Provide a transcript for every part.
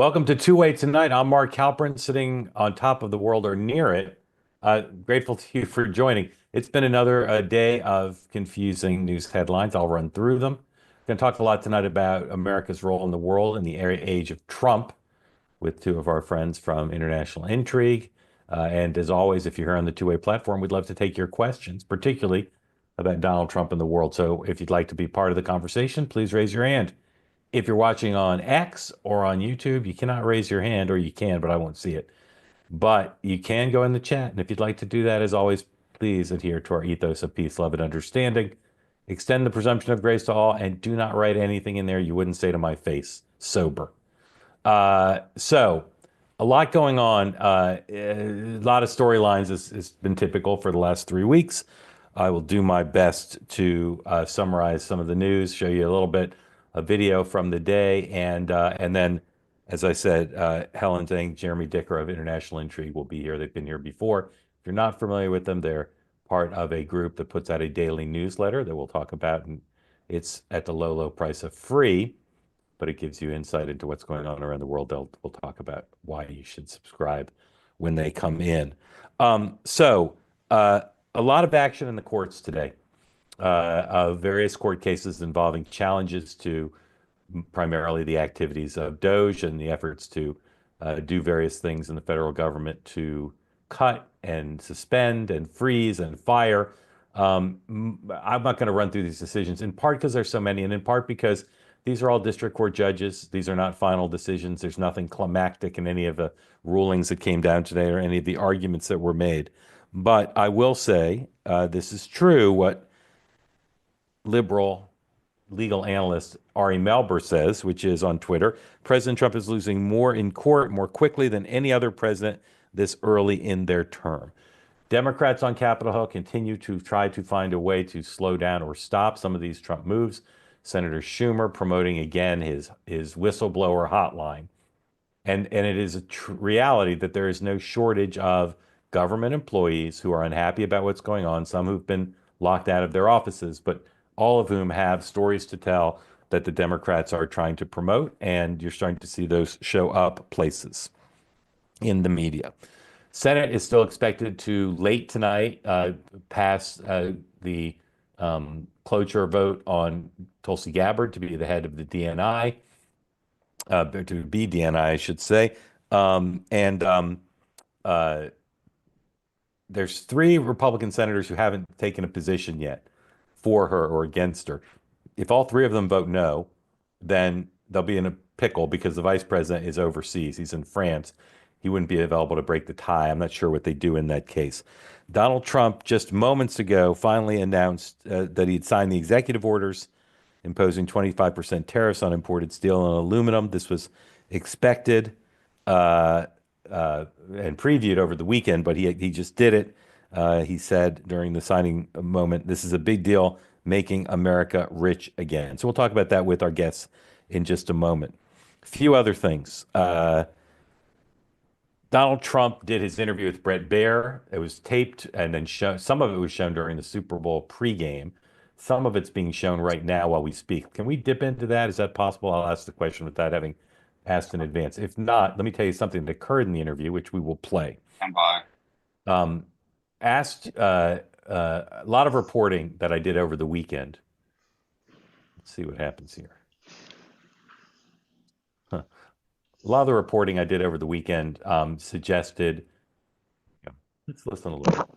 Welcome to Two Way Tonight. I'm Mark Halperin, sitting on top of the world or near it. Grateful to you for joining. It's been another day of confusing news headlines. I'll run through them. Going to talk a lot tonight about America's role in the world in the age of Trump with two of our friends from International Intrigue. And as always, if you're here on the Two Way platform, we'd love to take your questions, particularly about Donald Trump and the world. So if you'd like to be part of the conversation, please raise your hand. If you're watching on X or on YouTube, you cannot raise your hand, or you can, but I won't see it. But you can go in the chat. And if you'd like to do that, as always, please adhere to our ethos of peace, love, and understanding. Extend the presumption of grace to all, and do not write anything in there you wouldn't say to my face, sober. So a lot going on. A lot of storylines has been typical for the last 3 weeks. I will do my best to summarize some of the news, show you a little bit of video from the day, and then, as I said, Helen Zhang, Jeremy Dicker of International Intrigue will be here. They've been here before. If you're not familiar with them, they're part of a group that puts out a daily newsletter that we'll talk about, and it's at the low, low price of free, but it gives you insight into what's going on around the world. We'll talk about why you should subscribe when they come in. A lot of action in the courts today of various court cases involving challenges to primarily the activities of DOJ and the efforts to do various things in the federal government to cut and suspend and freeze and fire. I'm not going to run through these decisions, in part because there's so many, and in part because these are all district court judges. These are not final decisions. There's nothing climactic in any of the rulings that came down today or any of the arguments that were made. But I will say this is true, what liberal legal analyst Ari Melber says, which is on Twitter: President Trump is losing more in court more quickly than any other president this early in their term. Democrats on Capitol Hill continue to try to find a way to slow down or stop some of these Trump moves. Senator Schumer promoting again his whistleblower hotline. And it is a reality that there is no shortage of government employees who are unhappy about what's going on, some who've been locked out of their offices, but all of whom have stories to tell that the Democrats are trying to promote, and you're starting to see those show up places in the media. Senate is still expected to, late tonight, pass the cloture vote on Tulsi Gabbard to be the head of the DNI, to be DNI, I should say. There's 3 Republican senators who haven't taken a position yet for her or against her. If all 3 of them vote no, then they'll be in a pickle because the vice president is overseas. He's in France. He wouldn't be available to break the tie. I'm not sure what they do in that case. Donald Trump just moments ago finally announced that he'd signed the executive orders imposing 25% tariffs on imported steel and aluminum. This was expected and previewed over the weekend, but he just did it. He said during the signing moment, "This is a big deal, making America rich again." So we'll talk about that with our guests in just a moment. A few other things. Donald Trump did his interview with Bret Baier. It was taped and then shown. Some of it was shown during the Super Bowl pregame. Some of it's being shown right now while we speak. Can we dip into that? Is that possible? I'll ask the question without having asked in advance. If not, let me tell you something that occurred in the interview, which we will play. Stand by. A lot of reporting that I did over the weekend. Let's see what happens here. A lot of the reporting I did over the weekend suggested. Let's listen a little bit.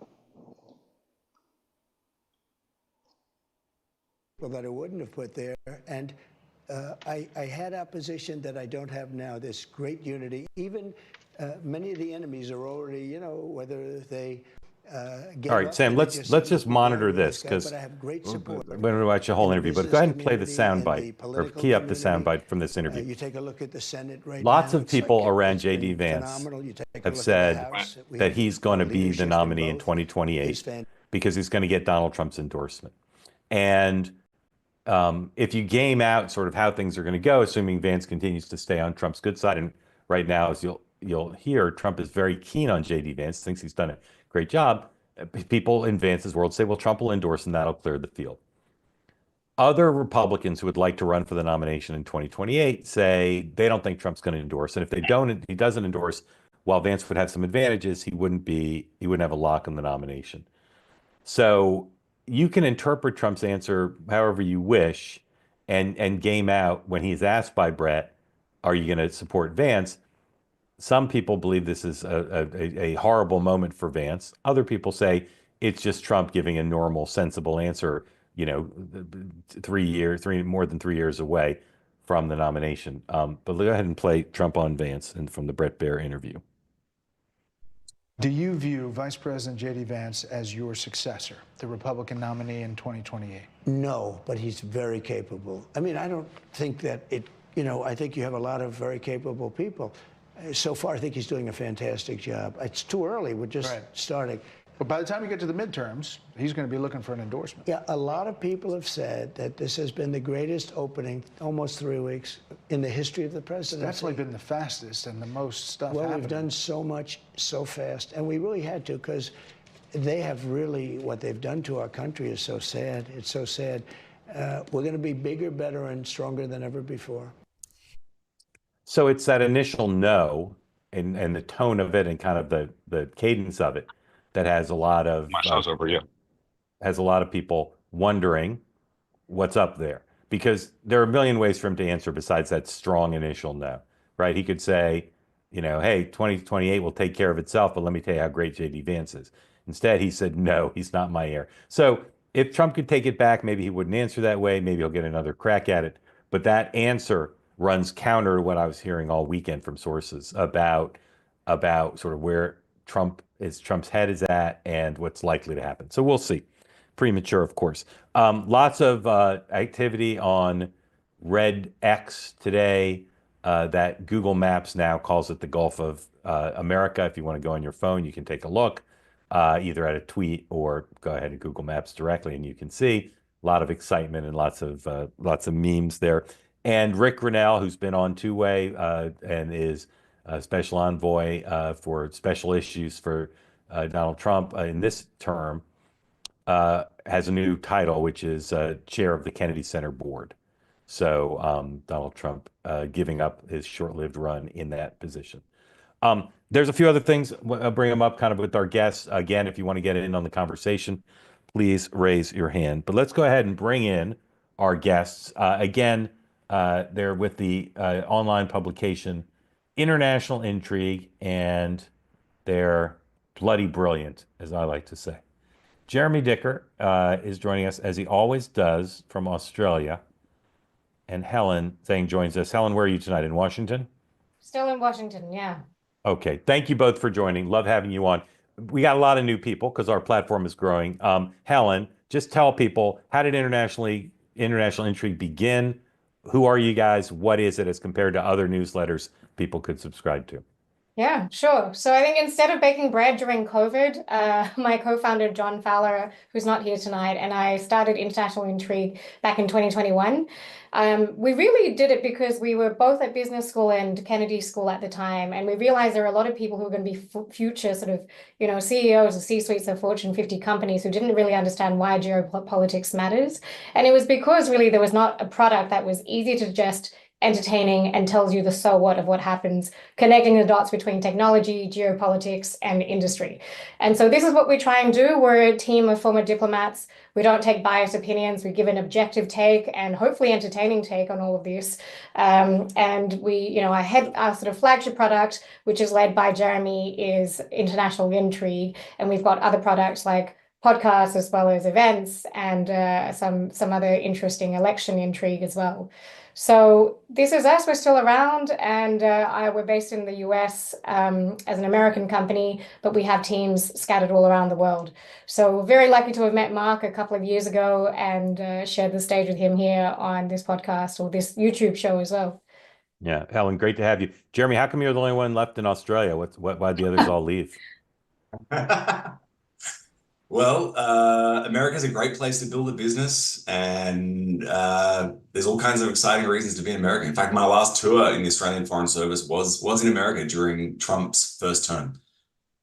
Well, that I wouldn't have put there. And I had opposition that I don't have now, this great unity. Even many of the enemies are already, whether they get all right, Sam, let's just monitor this, because I have great support. We're going to watch the whole interview, but go ahead and play the soundbite, or key up the soundbite from this interview. You take a look at the Senate right Lots now, of people around J.D. Vance have said that he's going to be the nominee in 2028 because he's going to get Donald Trump's endorsement. And if you game out sort of how things are going to go, assuming Vance continues to stay on Trump's good side, and right now, as you'll hear, Trump is very keen on J.D. Vance, thinks he's done a great job. People in Vance's world say, well, Trump will endorse and that'll clear the field. Other Republicans who would like to run for the nomination in 2028 say they don't think Trump's going to endorse. And if he doesn't endorse, while Vance would have some advantages, he wouldn't have a lock on the nomination. So you can interpret Trump's answer however you wish and game out when he's asked by Brett, are you going to support Vance? Some people believe this is a horrible moment for Vance. Other people say it's just Trump giving a normal, sensible answer, you know, more than 3 years away from the nomination. But go ahead and play Trump on Vance and from the Brett Baer interview. Do you view Vice President J.D. Vance as your successor, the Republican nominee in 2028? No, but he's very capable. I mean, I don't think that I think you have a lot of very capable people. So far, I think he's doing a fantastic job. It's too early. We're just starting. But by the time you get to the midterms, he's going to be looking for an endorsement. Yeah, a lot of people have said that this has been the greatest opening, almost 3 weeks, in the history of the presidency. It's definitely been the fastest and the most stuff Well, happening. we've done so much so fast, and we really had to, because they have really, what they've done to our country is so sad. It's so sad. We're going to be bigger, better, and stronger than ever before. So it's that initial no and the tone of it and kind of the cadence of it that has a lot of My show's over, yeah. has a lot of people wondering what's up there, because there are a million ways for him to answer besides that strong initial no, right? He could say, hey, 2028 will take care of itself, but let me tell you how great JD Vance is. Instead, he said, no, he's not my heir. So if Trump could take it back, maybe he wouldn't answer that way. Maybe he'll get another crack at it. But that answer runs counter to what I was hearing all weekend from sources about sort of where Trump's head is at and what's likely to happen. So we'll see. Premature, of course. Lots of activity on Red X today. That Google Maps now calls it the Gulf of America. If you want to go on your phone, you can take a look, either at a tweet or go ahead to Google Maps directly, and you can see a lot of excitement and lots of memes there. And Rick Grinnell, who's been on two-way and is special envoy for special issues for Donald Trump in this term, has a new title, which is chair of the Kennedy Center board. So Donald Trump giving up his short-lived run in that position. There's a few other things. I'll bring them up kind of with our guests. Again, if you want to get in on the conversation, please raise your hand. But let's go ahead and bring in our guests. Again, they're with the online publication International Intrigue, and they're bloody brilliant, as I like to say. Jeremy Dicker is joining us, as he always does, from Australia. And Helen Zhang joins us. Helen, where are you tonight? In Washington? Still in Washington, yeah. Okay. Thank you both for joining. Love having you on. We got a lot of new people because our platform is growing. Helen, just tell people, how did International Intrigue begin? Who are you guys? What is it as compared to other newsletters people could subscribe to? Yeah, sure. So I think instead of baking bread during COVID, my co-founder, John Fowler, who's not here tonight, and I started International Intrigue back in 2021. We really did it because we were both at business school and Kennedy School at the time. And we realized there are a lot of people who are going to be future sort of, CEOs or C-suites of Fortune 50 companies who didn't really understand why geopolitics matters. And it was because really there was not a product that was easy to digest, entertaining, and tells you the so what of what happens, connecting the dots between technology, geopolitics, and industry. And so this is what we try and do. We're a team of former diplomats. We don't take biased opinions. We give an objective take and hopefully entertaining take on all of this. And we, our sort of flagship product, which is led by Jeremy, is International Intrigue. And we've got other products like podcasts as well as events and some other interesting election intrigue as well. So this is us. We're still around, and we're based in the US as an American company, but we have teams scattered all around the world. So very lucky to have met Mark a couple of years ago and shared the stage with him here on this podcast or this YouTube show as well. Yeah, Helen, great to have you. Jeremy, how come you're the only one left in Australia? Why'd the others all leave? Well, America's a great place to build a business, and there's all kinds of exciting reasons to be in America. In fact, my last tour in the Australian Foreign Service was in America during Trump's first term.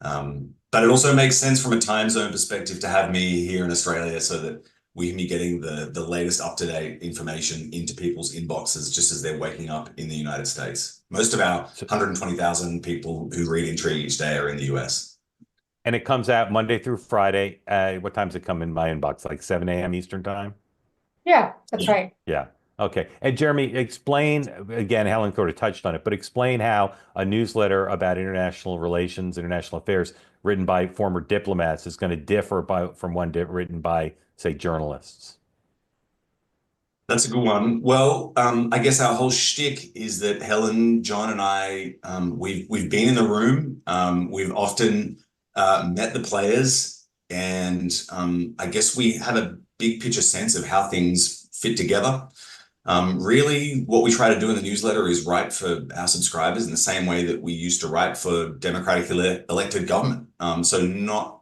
But it also makes sense from a time zone perspective to have me here in Australia so that we can be getting the latest up-to-date information into people's inboxes just as they're waking up in the United States. Most of our 120,000 people who read Intrigue each day are in the US. And it comes out Monday through Friday. What times it come in my inbox? Like 7 a.m. Eastern time? Yeah, that's right. Yeah. Okay. And Jeremy, explain again, Helen sort of touched on it, but explain how a newsletter about international relations, international affairs, written by former diplomats is going to differ from one written by, say, journalists. That's a good one. Well, I guess our whole shtick is that Helen, John, and I, we've been in the room. We've often met the players, and I guess we have a big picture sense of how things fit together. Really, what we try to do in the newsletter is write for our subscribers in the same way that we used to write for democratically elected government. So not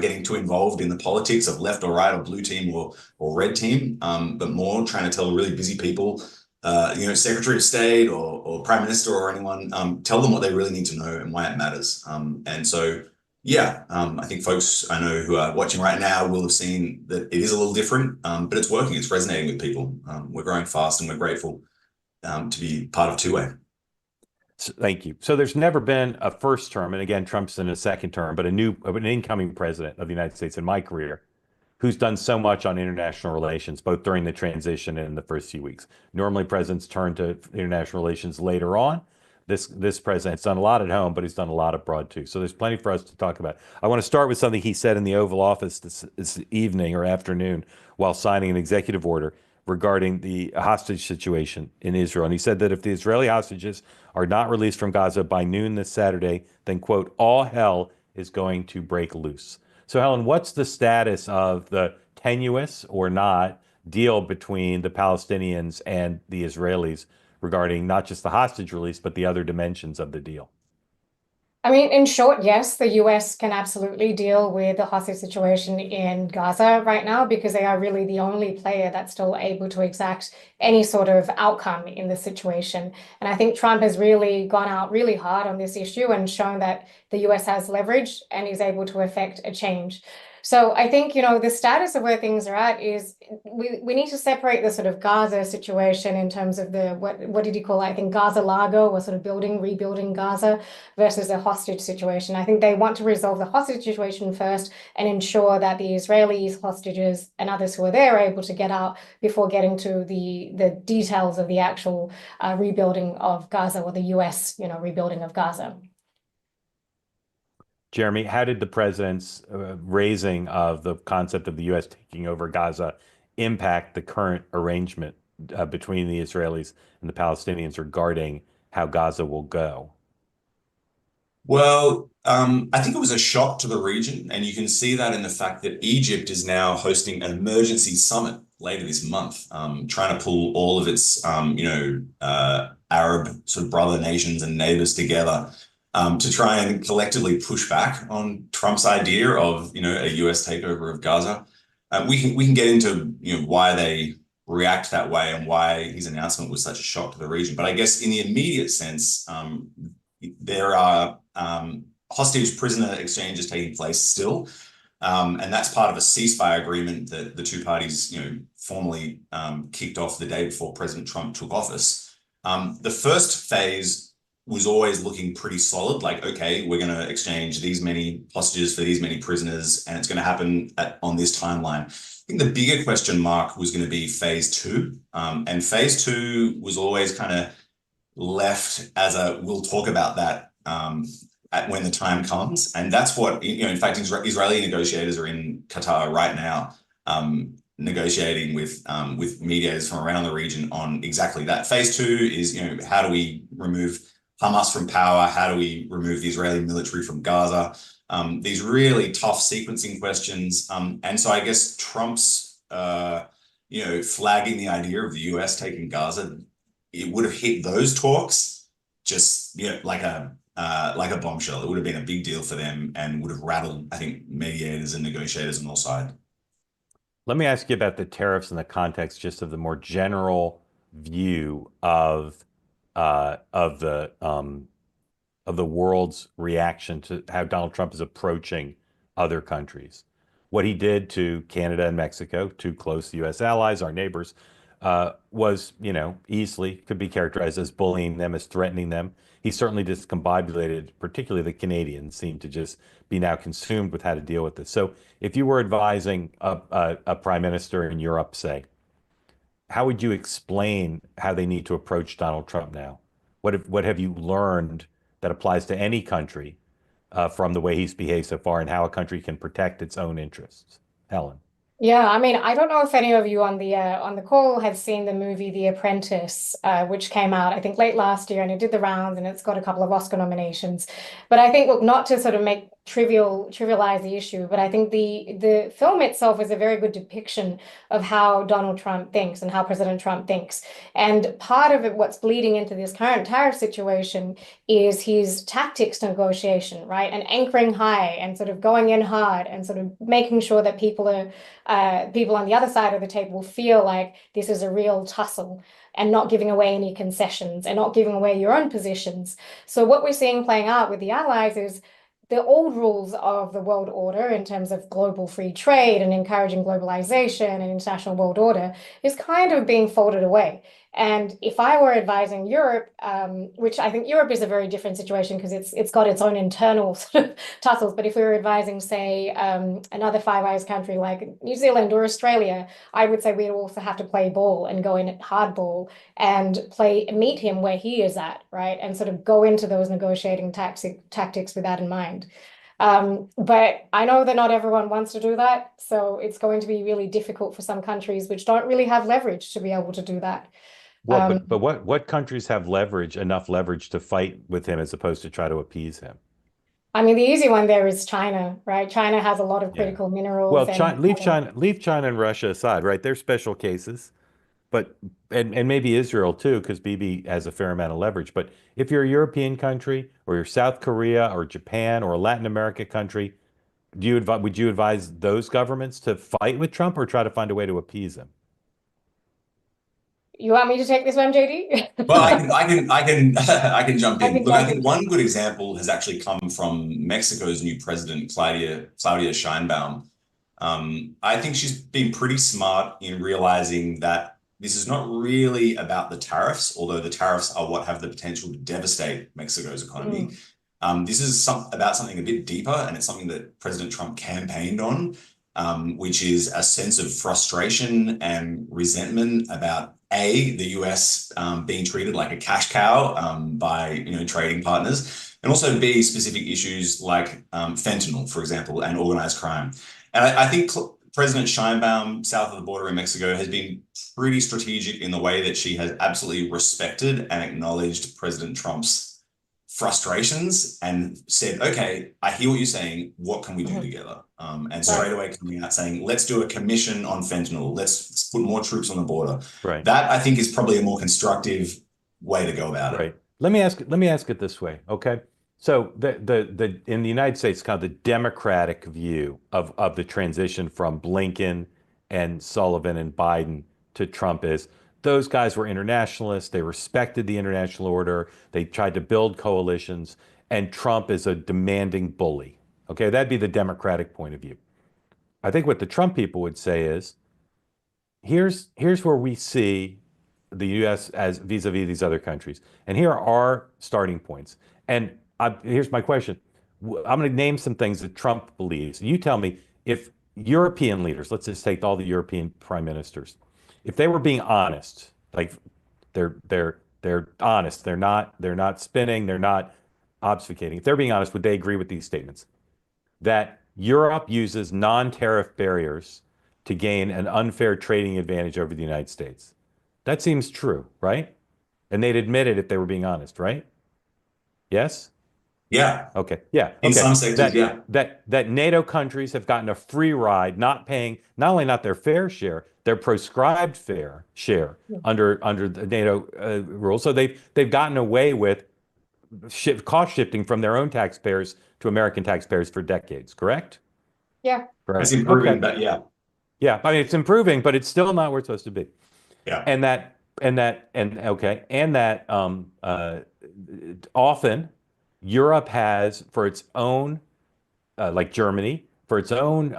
getting too involved in the politics of left or right or blue team or red team, but more trying to tell really busy people, Secretary of State or Prime Minister or anyone, tell them what they really need to know and why it matters. And so yeah, I think folks I know who are watching right now will have seen that it is a little different, but it's working. It's resonating with people. We're growing fast, and we're grateful to be part of two-way. So, thank you. So there's never been a first term, and again, Trump's in a second term, but an incoming president of the United States in my career who's done so much on international relations, both during the transition and in the first few weeks. Normally, presidents turn to international relations later on. This president's done a lot at home, but he's done a lot abroad too. So there's plenty for us to talk about. I want to start with something he said in the Oval Office this evening or afternoon while signing an executive order regarding the hostage situation in Israel. And he said that if the Israeli hostages are not released from Gaza by noon this Saturday, then, quote, all hell is going to break loose. So, Helen, what's the status of the tenuous or not deal between the Palestinians and the Israelis regarding not just the hostage release, but the other dimensions of the deal? I mean, in short, yes, the US can absolutely deal with the hostage situation in Gaza right now because they are really the only player that's still able to exact any sort of outcome in this situation. And I think Trump has really gone out really hard on this issue and shown that the US has leverage and is able to effect a change. So I think, the status of where things are at is we need to separate the sort of Gaza situation in terms of the, what did he call it? I think Gaza Lago, or sort of rebuilding Gaza versus a hostage situation. I think they want to resolve the hostage situation first and ensure that the Israelis, hostages, and others who are there are able to get out before getting to the details of the actual rebuilding of Gaza, or the US, rebuilding of Gaza. Jeremy, how did the president's raising of the concept of the U.S. taking over Gaza impact the current arrangement between the Israelis and the Palestinians regarding how Gaza will go? Well, I think it was a shock to the region, and you can see that in the fact that Egypt is now hosting an emergency summit later this month, trying to pull all of its, Arab sort of brother nations and neighbors together to try and collectively push back on Trump's idea of, a US takeover of Gaza. We can get into, why they react that way and why his announcement was such a shock to the region. But I guess in the immediate sense, there are hostage prisoner exchanges taking place still. And that's part of a ceasefire agreement that the two parties, formally kicked off the day before President Trump took office. The first phase was always looking pretty solid, like, okay, we're going to exchange these many hostages for these many prisoners, and it's going to happen on this timeline. I think the bigger question mark was going to be phase two. And phase two was always kind of left as we'll talk about that when the time comes. And that's what, in fact, Israeli negotiators are in Qatar right now, negotiating with mediators from around the region on exactly that. Phase two is, how do we remove Hamas from power? How do we remove the Israeli military from Gaza? These really tough sequencing questions. And so I guess Trump's, flagging the idea of the US taking Gaza, it would have hit those talks just, like a bombshell. It would have been a big deal for them and would have rattled, I think, mediators and negotiators on all sides. Let me ask you about the tariffs in the context just of the more general view of the world's reaction to how Donald Trump is approaching other countries. what he did to Canada and Mexico, two close U.S. allies, our neighbors, was, easily could be characterized as bullying them, as threatening them. He certainly discombobulated, particularly the Canadians, seem to just be now consumed with how to deal with this. So if you were advising a prime minister in Europe, say, how would you explain how they need to approach Donald Trump now? What have you learned that applies to any country from the way he's behaved so far, and how a country can protect its own interests? Helen. Yeah, I mean, I don't know if any of you on the call have seen the movie The Apprentice, which came out, I think, late last year, and it did the rounds, and it's got a couple of Oscar nominations. But I think, look, not to sort of make trivialize the issue, but I think the film itself is a very good depiction of how Donald Trump thinks and how President Trump thinks. And part of it, what's bleeding into this current tariff situation, is his tactics negotiation, right? And anchoring high and sort of going in hard and sort of making sure that people on the other side of the table feel like this is a real tussle, and not giving away any concessions and not giving away your own positions. So what we're seeing playing out with the allies is the old rules of the world order in terms of global free trade and encouraging globalization and international world order is kind of being folded away. And if I were advising Europe, which I think Europe is a very different situation because it's got its own internal sort of tussles, but if we were advising, say, another Five Eyes country like New Zealand or Australia, I would say we'd also have to play ball and go in hardball and meet him where he is at, right? And sort of go into those negotiating tactics with that in mind. But I know that not everyone wants to do that, so it's going to be really difficult for some countries which don't really have leverage to be able to do that. Well, but what countries have enough leverage to fight with him as opposed to try to appease him? I mean, the easy one there is China, right? China has a lot of Yeah. critical minerals Well, and leave China and Russia aside, right? They're special cases, but and maybe Israel too, because Bibi has a fair amount of leverage. But if you're a European country, or you're South Korea or Japan or a Latin America country, would you advise those governments to fight with Trump or try to find a way to appease him? You want me to take this one, JD? Well, I can jump I in. can Look, I jump think in. one good example has actually come from Mexico's new president, Claudia Sheinbaum. I think she's been pretty smart in realizing that this is not really about the tariffs, although the tariffs are what have the potential to devastate Mexico's economy. This is about something a bit deeper, and it's something that President Trump campaigned on, which is a sense of frustration and resentment about the US being treated like a cash cow by trading partners, and also B, specific issues like fentanyl, for example, and organized crime. And I think President Sheinbaum, south of the border in Mexico, has been pretty strategic in the way that she has absolutely respected and acknowledged President Trump's frustrations and said, okay, I hear what you're saying. What can we do together? And straight away coming out saying, let's do a commission on fentanyl. Let's put more troops on the border. Right. That, I think, is probably a more constructive way to go about it. Right. Let me ask it this way, okay? So the in the United States, kind of the Democratic view of the transition from Blinken and Sullivan and Biden to Trump is those guys were internationalists. They respected the international order. They tried to build coalitions, and Trump is a demanding bully. Okay, that'd be the Democratic point of view. I think what the Trump people would say is, here's where we see the U.S. as vis-a-vis these other countries, and here are our starting points. And here's my question. I'm going to name some things that Trump believes. You tell me if European leaders, let's just take all the European prime ministers, if they were being honest, like they're honest, they're not spinning, they're not obfuscating. If they're being honest, would they agree with these statements? That Europe uses non-tariff barriers to gain an unfair trading advantage over the United States. That seems true, right? And they'd admit it if they were being honest, right? Yes? Yeah. Okay. Yeah. In Okay. some sectors, yeah. That NATO countries have gotten a free ride, not paying not only not their fair share, their prescribed fair share under the NATO rules. So they've gotten away with cost shifting from their own taxpayers to American taxpayers for decades. Correct? Yeah. Correct. It's improving, Okay. but yeah. Yeah. I mean, it's improving, but it's still not where it's supposed to be. Yeah. And that often Europe has for its own, like Germany, for its own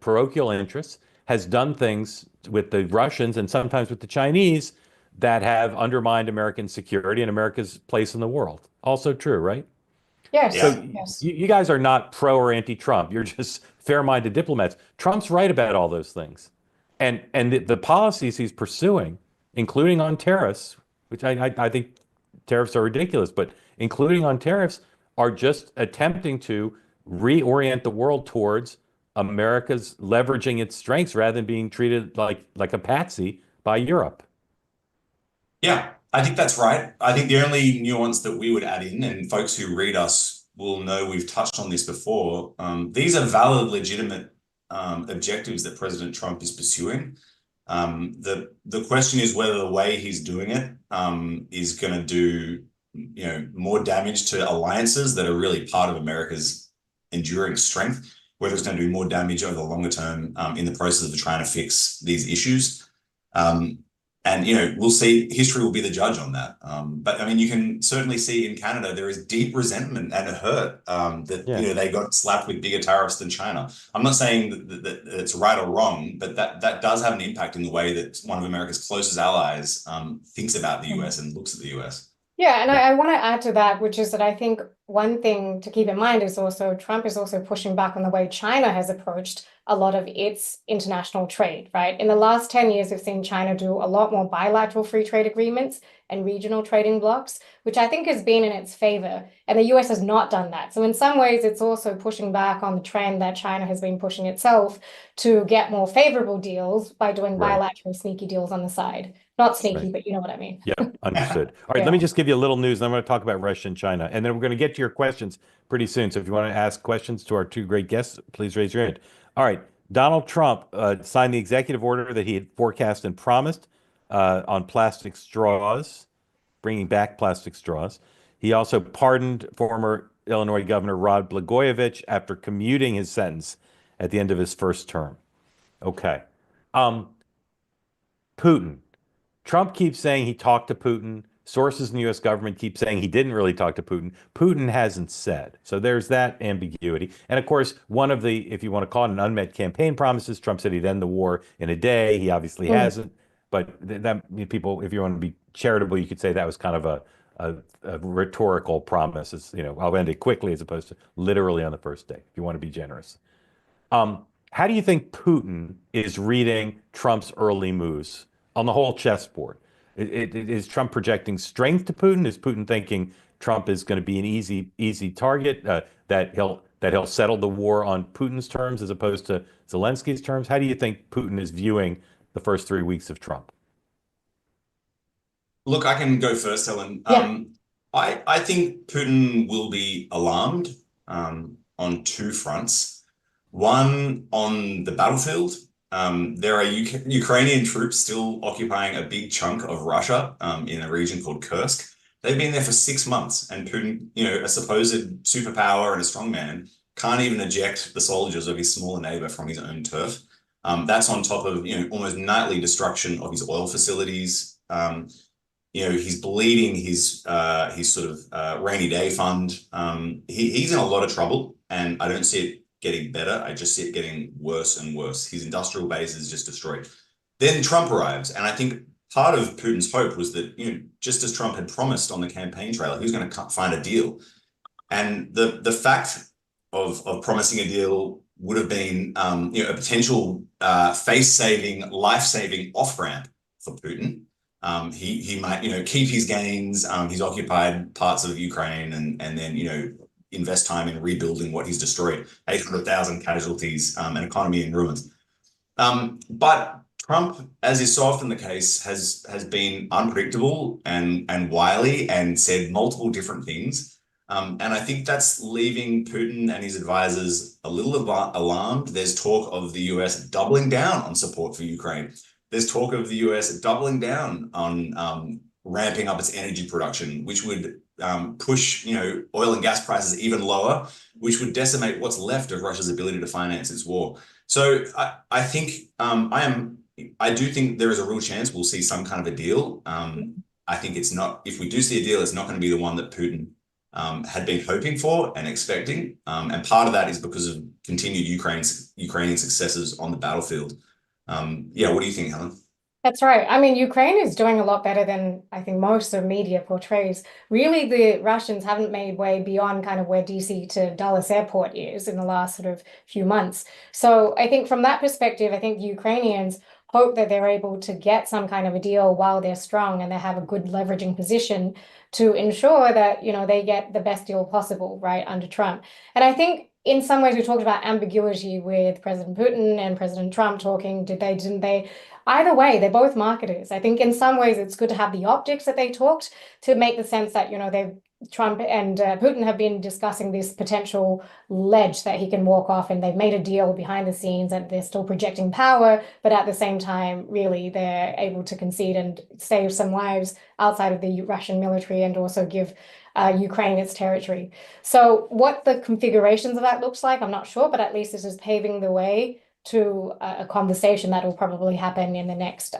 parochial interests, has done things with the Russians and sometimes with the Chinese that have undermined American security and America's place in the world. Also true, right? Yes, So Yeah. yes. you guys are not pro or anti-Trump. You're just fair-minded diplomats. Trump's right about all those things. And the policies he's pursuing, including on tariffs, which I think tariffs are ridiculous, but including on tariffs, are just attempting to reorient the world towards America's leveraging its strengths rather than being treated like a patsy by Europe. Yeah, I think that's right. I think the only nuance that we would add in, and folks who read us will know we've touched on this before, these are valid, legitimate objectives that President Trump is pursuing. The question is whether the way he's doing it is going to do more damage to alliances that are really part of America's enduring strength, whether it's going to do more damage over the longer term in the process of trying to fix these issues. And we'll see. History will be the judge on that. But I mean, you can certainly see in Canada there is deep resentment and hurt that Yeah. they got slapped with bigger tariffs than China. I'm not saying that it's right or wrong, but that does have an impact in the way that one of America's closest allies thinks about the US and looks at the US. Yeah, and I want to add to that, which is that I think one thing to keep in mind is also Trump is also pushing back on the way China has approached a lot of its international trade, right? In the last 10 years, we've seen China do a lot more bilateral free trade agreements and regional trading blocs, which I think has been in its favor. And the US has not done that. So in some ways, it's also pushing back on the trend that China has been pushing itself to get more favorable deals by doing Right. bilateral sneaky deals on the side. Not sneaky, Right. but you know what I mean. Yeah, understood. All right, Yeah. let me just give you a little news. And I'm going to talk about Russia and China, and then we're going to get to your questions pretty soon. So if you want to ask questions to our two great guests, please raise your hand. All right, Donald Trump signed the executive order that he had forecast and promised on plastic straws, bringing back plastic straws. He also pardoned former Illinois Governor Rod Blagojevich after commuting his sentence at the end of his first term. Okay. Putin. Trump keeps saying he talked to Putin. Sources in the US government keep saying he didn't really talk to Putin. Putin hasn't said. So there's that ambiguity. And of course, one of the, if you want to call it an unmet campaign promises, Trump said he'd end the war in a day. He obviously hasn't. But that people, if you want to be charitable, you could say that was kind of a rhetorical promise. It's, I'll end it quickly as opposed to literally on the first day, if you want to be generous. How do you think Putin is reading Trump's early moves on the whole chessboard? Is Trump projecting strength to Putin? Is Putin thinking Trump is going to be an easy target, that he'll settle the war on Putin's terms as opposed to Zelensky's terms? How do you think Putin is viewing the first 3 weeks of Trump? Look, I can go first, Helen. Yeah. I think Putin will be alarmed on two fronts. One, on the battlefield, there are Ukrainian troops still occupying a big chunk of Russia in a region called Kursk. They've been there for 6 months, and Putin, a supposed superpower and a strongman, can't even eject the soldiers of his smaller neighbor from his own turf. That's on top of almost nightly destruction of his oil facilities. He's bleeding his sort of rainy day fund. He's in a lot of trouble, and I don't see it getting better. I just see it getting worse and worse. His industrial base is just destroyed. Then Trump arrives, and I think part of Putin's hope was that, just as Trump had promised on the campaign trail, he was going to find a deal. And the fact of promising a deal would have been, a potential face-saving, life-saving off-ramp for Putin. He might, keep his gains. He's occupied parts of Ukraine and then, invest time in rebuilding what he's destroyed, 800,000 casualties, an economy in ruins. But Trump, as is so often the case, has been unpredictable and wily and said multiple different things. And I think that's leaving Putin and his advisors a little alarmed. There's talk of the US doubling down on support for Ukraine. There's talk of the US doubling down on ramping up its energy production, which would push oil and gas prices even lower, which would decimate what's left of Russia's ability to finance its war. So I think I do think there is a real chance we'll see some kind of a deal. I think it's not, if we do see a deal, it's not going to be the one that Putin had been hoping for and expecting. And part of that is because of continued Ukrainian successes on the battlefield. Yeah, what do you think, Helen? That's right. I mean, Ukraine is doing a lot better than I think most of media portrays. Really, the Russians haven't made way beyond kind of where DC to Dulles Airport is in the last sort of few months. So I think from that perspective, I think the Ukrainians hope that they're able to get some kind of a deal while they're strong and they have a good leveraging position to ensure that, they get the best deal possible, right, under Trump. And I think in some ways we talked about ambiguity with President Putin and President Trump talking, didn't they? Either way, they're both marketers. I think in some ways it's good to have the optics that they talked to make the sense that, Trump and Putin have been discussing this potential ledge that he can walk off, and they've made a deal behind the scenes and they're still projecting power, but at the same time, really, they're able to concede and save some lives outside of the Russian military and also give Ukraine its territory. So what the configurations of that looks like, I'm not sure, but at least this is paving the way to a conversation that will probably happen in the next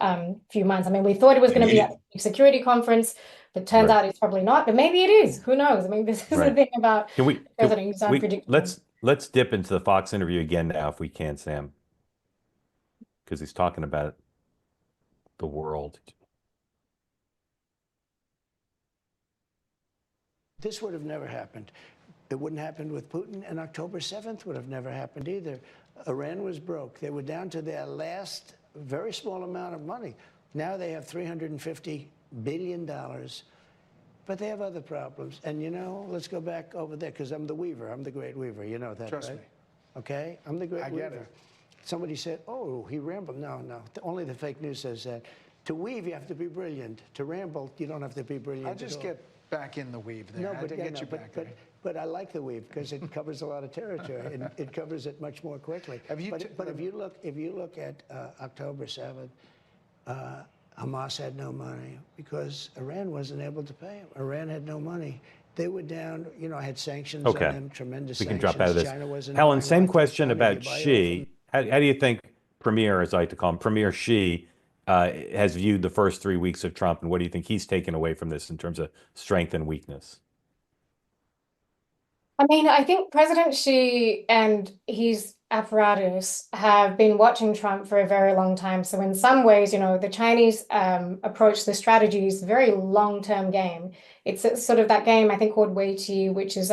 few months. I mean, we thought it was going to be at the security conference, but turns out it's probably not. But maybe it is. Who knows? I mean, this is the thing about president who's unpredictable. Let's dip into the Fox interview again now, if we can, Sam, because he's talking about the world. This would have never happened. It wouldn't happen with Putin, and October 7th would have never happened either. Iran was broke. They were down to their last very small amount of money. Now they have $350 billion, but they have other problems. And, let's go back over there, because I'm the weaver. I'm the great weaver. You know that, Trust right? me. Okay? I'm the great weaver. I get it. Somebody said, oh, he rambled. No. Only the fake news says that. To weave, you have to be brilliant. To ramble, you don't have to be brilliant. I'll just get back in the weave there. No, but I like the weave because it covers a lot of territory and it covers it much more quickly. But if you look at October 7th, Hamas had no money because Iran wasn't able to pay them. Iran had no money. They were down. I had sanctions on them, tremendous sanctions. We can drop out of this. China wasn't. Helen, same question about Xi. How do you think Premier, as I like to call him, Premier Xi, has viewed the first 3 weeks of Trump, and what do you think he's taken away from this in terms of strength and weakness? I mean, I think President Xi and his apparatus have been watching Trump for a very long time. So in some ways, the Chinese approach the strategy is a very long-term game. It's sort of that game, I think, called Weiqi, which is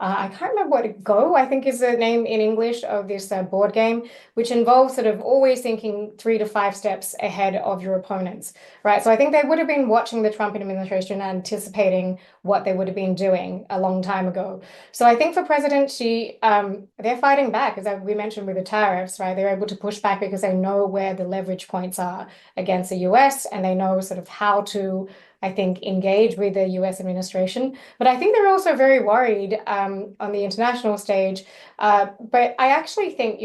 I can't remember what Go, I think is the name in English of this board game, which involves sort of always thinking 3 to 5 steps ahead of your opponents, right? So I think they would have been watching the Trump administration and anticipating what they would have been doing a long time ago. So I think for President Xi, they're fighting back, as we mentioned with the tariffs, right? They're able to push back because they know where the leverage points are against the US, and they know sort of how to, I think, engage with the US administration. But I think they're also very worried on the international stage. But I actually think,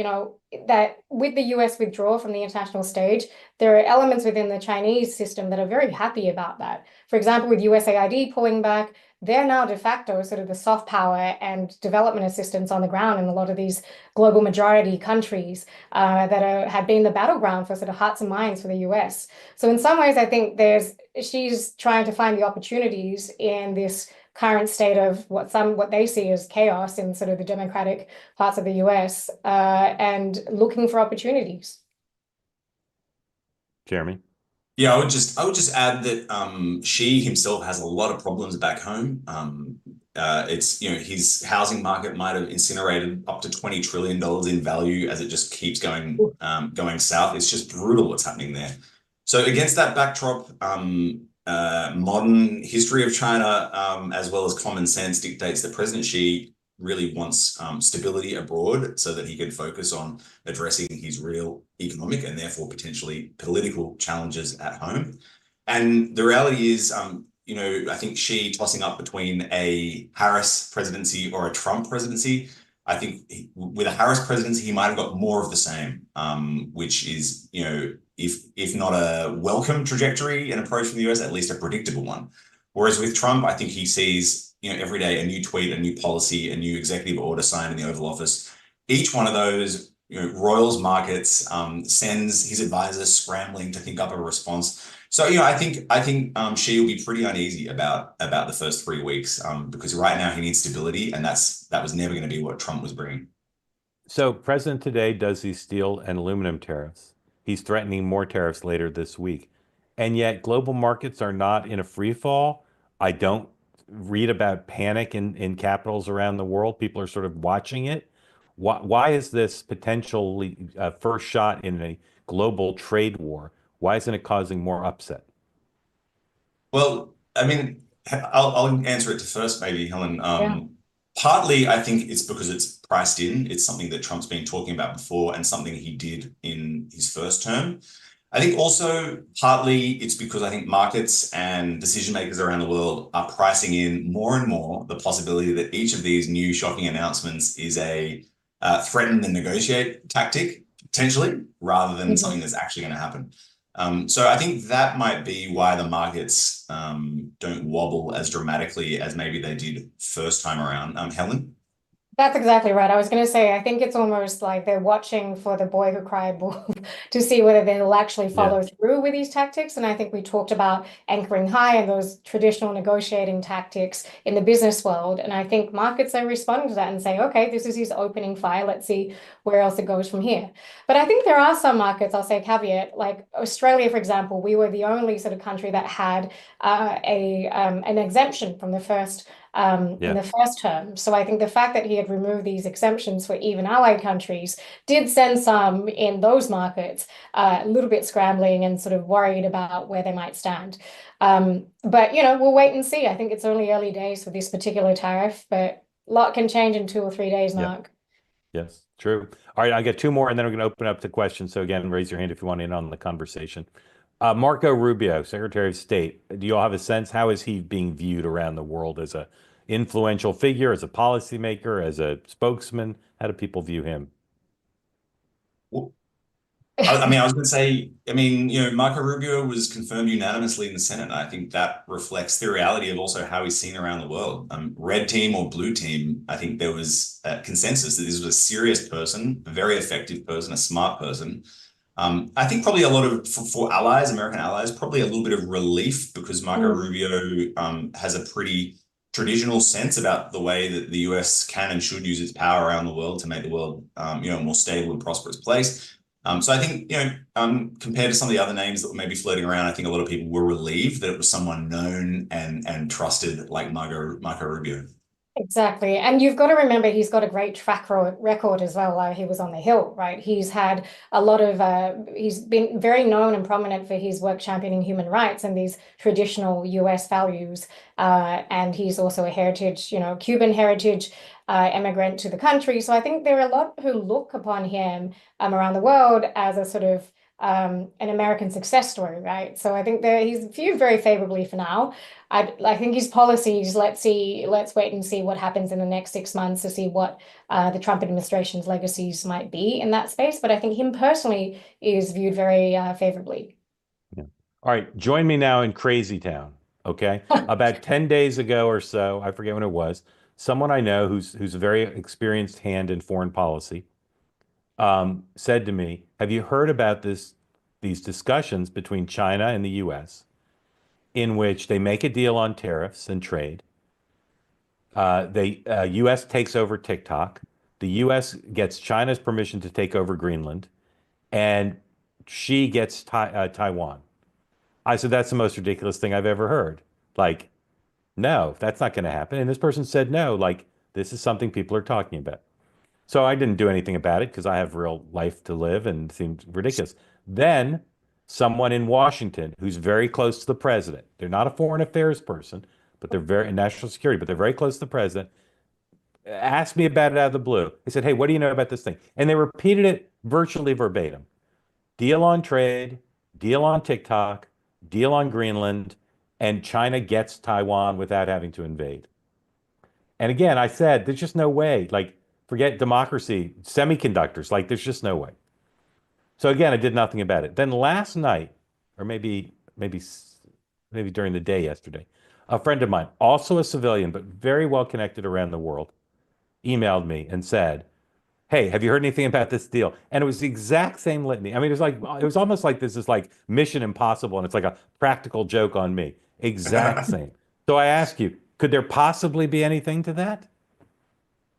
that with the US withdrawal from the international stage, there are elements within the Chinese system that are very happy about that. For example, with USAID pulling back, they're now de facto sort of the soft power and development assistance on the ground in a lot of these global majority countries that have been the battleground for sort of hearts and minds for the US. So in some ways, I think she's trying to find the opportunities in this current state of what they see as chaos in sort of the democratic parts of the US and looking for opportunities. Jeremy? Yeah, I would just add that Xi himself has a lot of problems back home. It's his housing market might have incinerated up to $20 trillion in value as it just keeps going south. It's just brutal what's happening there. So against that backdrop, modern history of China, as well as common sense, dictates that President Xi really wants stability abroad so that he can focus on addressing his real economic and therefore potentially political challenges at home. And the reality is, I think Xi tossing up between a Harris presidency or a Trump presidency, I think with a Harris presidency, he might have got more of the same, which is, if not a welcome trajectory and approach from the US, at least a predictable one. Whereas with Trump, I think he sees, every day a new tweet, a new policy, a new executive order signed in the Oval Office. Each one of those, roils markets, sends his advisors scrambling to think up a response. So, I think Xi will be pretty uneasy about the first 3 weeks, because right now he needs stability, and that was never going to be what Trump was bringing. So President today does these steel and aluminum tariffs. He's threatening more tariffs later this week. And yet global markets are not in a free fall. I don't read about panic in capitals around the world. People are sort of watching it. Why is this potentially first shot in a global trade war? Why isn't it causing more upset? Well, I mean, I'll answer it to first, maybe, Helen. Yeah. Partly, I think it's because it's priced in. It's something that Trump's been talking about before and something he did in his first term. I think also partly it's because I think markets and decision makers around the world are pricing in more and more the possibility that each of these new shocking announcements is a threaten and negotiate tactic, potentially, rather than something that's actually going to happen. So I think that might be why the markets don't wobble as dramatically as maybe they did first time around. Helen? That's exactly right. I was going to say, I think it's almost like they're watching for the boy who cried wolf to see whether they'll actually Yeah. follow through with these tactics. And I think we talked about anchoring high and those traditional negotiating tactics in the business world. And I think markets are responding to that and saying, okay, this is his opening fire. Let's see where else it goes from here. But I think there are some markets, I'll say caveat, like Australia, for example, we were the only sort of country that had an exemption from the first in the first term. So I think the fact that he had removed these exemptions for even allied countries did send some in those markets a little bit scrambling and sort of worried about where they might stand. But we'll wait and see. I think it's only early days for this particular tariff, but a lot can change in 2 or 3 days, Yeah. Mark. Yes, true. All right, I got two more, and then we're going to open up to questions. So again, raise your hand if you want in on the conversation. Marco Rubio, Secretary of State. Do you all have a sense how is he being viewed around the world as a influential figure, as a policymaker, as a spokesman? How do people view him? Well, I was going to say, Marco Rubio was confirmed unanimously in the Senate. I think that reflects the reality of also how he's seen around the world. Red team or blue team, I think there was a consensus that this was a serious person, a very effective person, a smart person. I think probably a lot of, for allies, American allies, probably a little bit of relief because Marco Rubio has a pretty traditional sense about the way that the US can and should use its power around the world to make the world, a more stable and prosperous place. So I think, compared to some of the other names that were maybe floating around, I think a lot of people were relieved that it was someone known and trusted like Marco Rubio. Exactly. And you've got to remember he's got a great record as well while he was on the Hill, right? He's had a lot of, he's been very known and prominent for his work championing human rights and these traditional US values. And he's also a heritage, Cuban heritage immigrant to the country. So I think there are a lot who look upon him around the world as a sort of an American success story, right? So I think he's viewed very favorably for now. I think his policies, let's wait and see what happens in the next 6 months to see what the Trump administration's legacies might be in that space. But I think him personally is viewed very favorably. Yeah. All right, join me now in Crazy Town. Okay. About 10 days ago or so, I forget when it was, someone I know who's a very experienced hand in foreign policy said to me, have you heard about these discussions between China and the US in which they make a deal on tariffs and trade? The US takes over TikTok. The US gets China's permission to take over Greenland, and she gets Taiwan. I said, that's the most ridiculous thing I've ever heard. Like, no, that's not going to happen. And this person said, no, like, this is something people are talking about. So I didn't do anything about it because I have real life to live and it seemed ridiculous. Then someone in Washington who's very close to the president, they're not a foreign affairs person, but they're very national security, but they're very close to the president, asked me about it out of the blue. They said, hey, what do you know about this thing? And they repeated it virtually verbatim. Deal on trade, deal on TikTok, deal on Greenland, and China gets Taiwan without having to invade. And again, I said, there's just no way. Like, forget democracy, semiconductors, like, there's just no way. So again, I did nothing about it. Then last night, or maybe during the day yesterday, a friend of mine, also a civilian, but very well connected around the world, emailed me and said, hey, have you heard anything about this deal? And it was the exact same litany. I mean, it was almost like this is like Mission Impossible, and it's like a practical joke on me. Exact same. So I ask you, could there possibly be anything to that?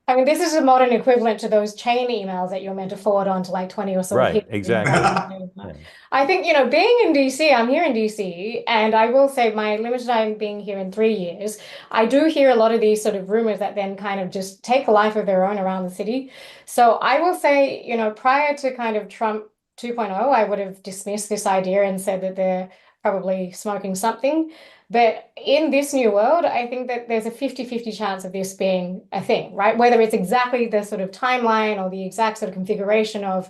I mean, this is a modern equivalent to those chain emails that you're meant to forward on to like 20 or so Right, people. exactly. Yeah. I think, being in DC, I'm here in DC, and I will say my limited time being here in 3 years, I do hear a lot of these sort of rumors that then kind of just take a life of their own around the city. So I will say, prior to kind of Trump 2.0, I would have dismissed this idea and said that they're probably smoking something. But in this new world, I think that there's a 50-50 chance of this being a thing, right? Whether it's exactly the sort of timeline or the exact sort of configuration of